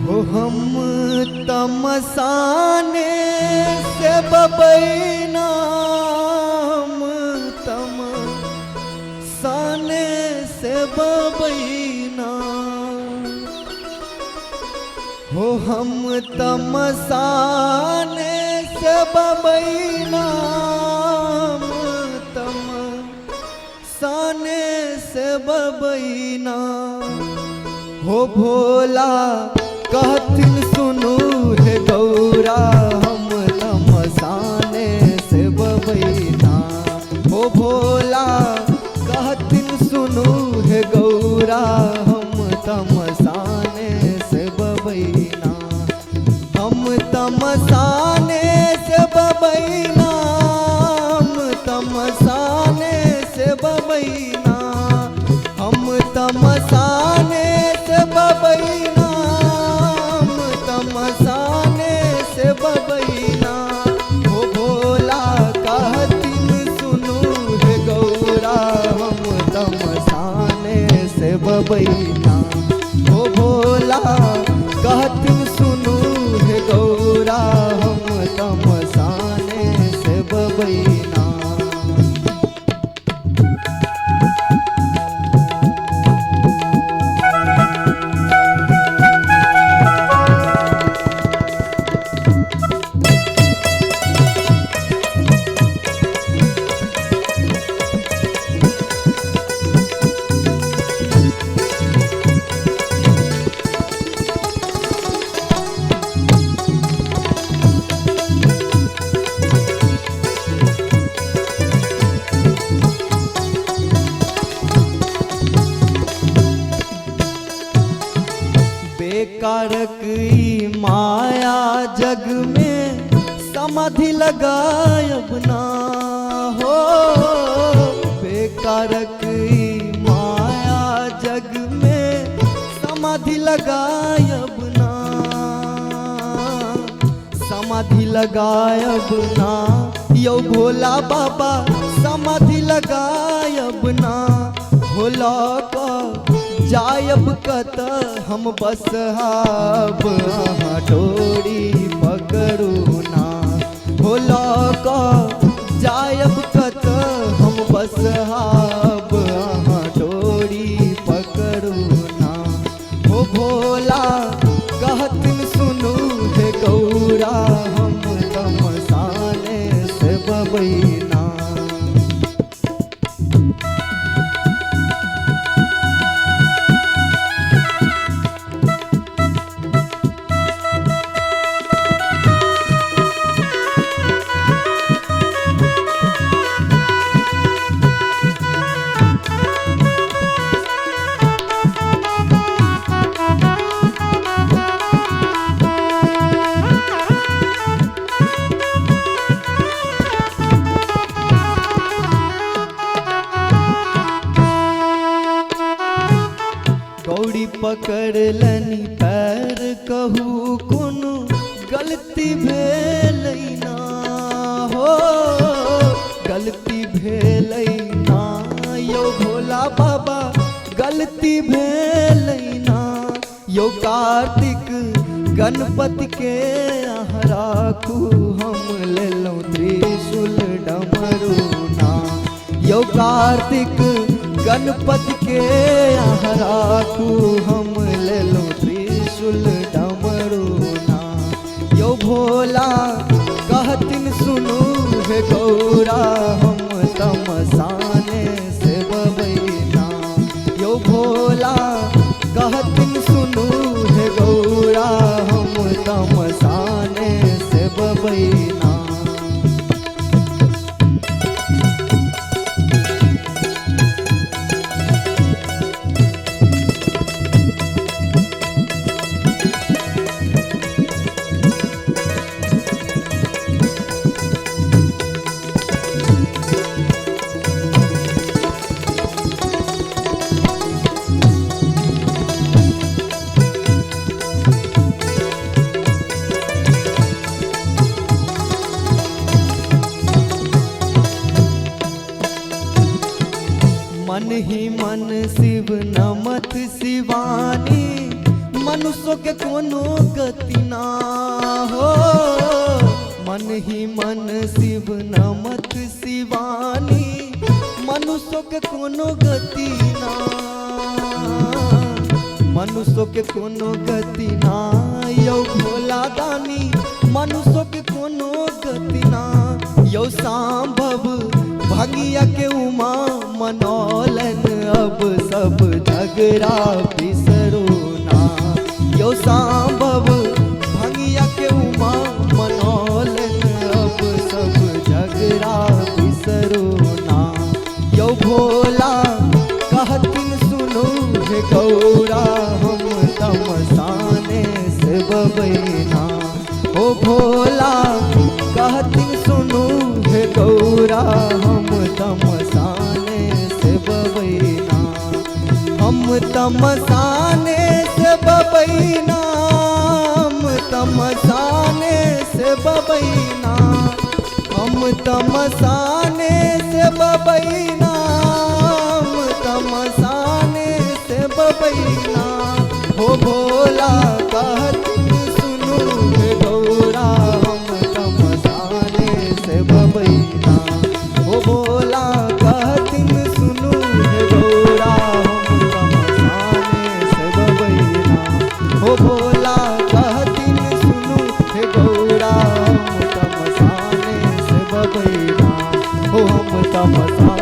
हो हम तमसाने से बबैना, तमसाने से बबैना, हो हम तमसाने से बबैना, तमसाने से बबैना, हो भोला कहथिन सुनू हे गौरा हम तमसाने से बबैना, हो भोला कहथिन सुनू हे गौरा हम तमसाने से बबैना, हम तमसाने से बबैना, हम तमसाने से बबैना, हम तमसाने से बबैना, हम तमसाने से बबैना, हो भोला कहथिन सुनू हे गौरा हम तमसाने से बबैना, हो भोला कहथिन सुनू हे गौरा हम तमसाने से बबैना। बेकारक ई माया जग में समाधि लगायब ना हो, बेकारक ई माया जग में समाधि लगायब ना, समाधि लगायब ना, यो भोला बाबा समाधि लगायब ना, भोला का जायब कत हम बसहाब अहाँ डोरी पकड़ू ना, भोला का जायब कत हम बसहाब अहाँ डोरी पकड़ू ना, हो भोला कहथिन सुनू हे गौरा हम तमसाने से बबैना। गौरी पकड़लनी पैर कहू कोनो गलती भेलै ना, हो गलती भेलै ना, यो भोला बाबा गलती भेलै ना, यो कार्तिक गणपति के अहाँ राखू हम लेलहुँ त्रिशूल डमरू ना, यो कार्तिक गणपति के अहाँ राखू हम लेलहुँ त्रिशूल डमरू ना, यो भोला कहथिन सुनू हे गौरा हम तमसाने से बबैना, यो भोला कहथिन सुनू हे गौरा हम तमसाने से बबैना। मन ही मन शिव नमत शिवानी, मनुष्य के कोनो गति ना हो। मन ही मन शिव नमत शिवानी, मनुष्य के कोनो गति ना, मनुष्य के कोनो गति ना यौ भोला दानी, मनुष्य के कोनो गति ना यौ सांभव भंगिया के उमा मनौलन, अब सब झगड़ा बिसरो ना यौ सांभव भंगिया के उमा मनौलन, अब सब झगड़ा बिसरो ना यौ भोला कहतिन सुनो हे गौरा, हम तमसाने से बबैना। ओ भोला कहतिन सुनो हे गौरा, हम तमसाने से बबैना, हम तमसाने से बबैना, हम तमसाने से बबैना, हम तमसाने से बबैना, हम तमसाने से बबैना। हो भोला कहतिन सुनो हे गौरा, हम तमसाने से बबैना। हो भोला कहतिन सुनो हे गौरा, हम तमसाने से बबैना। हो भोला कहतिन सुनो हे गौरा, हम तमसाने से बबैना। हो हम तमसा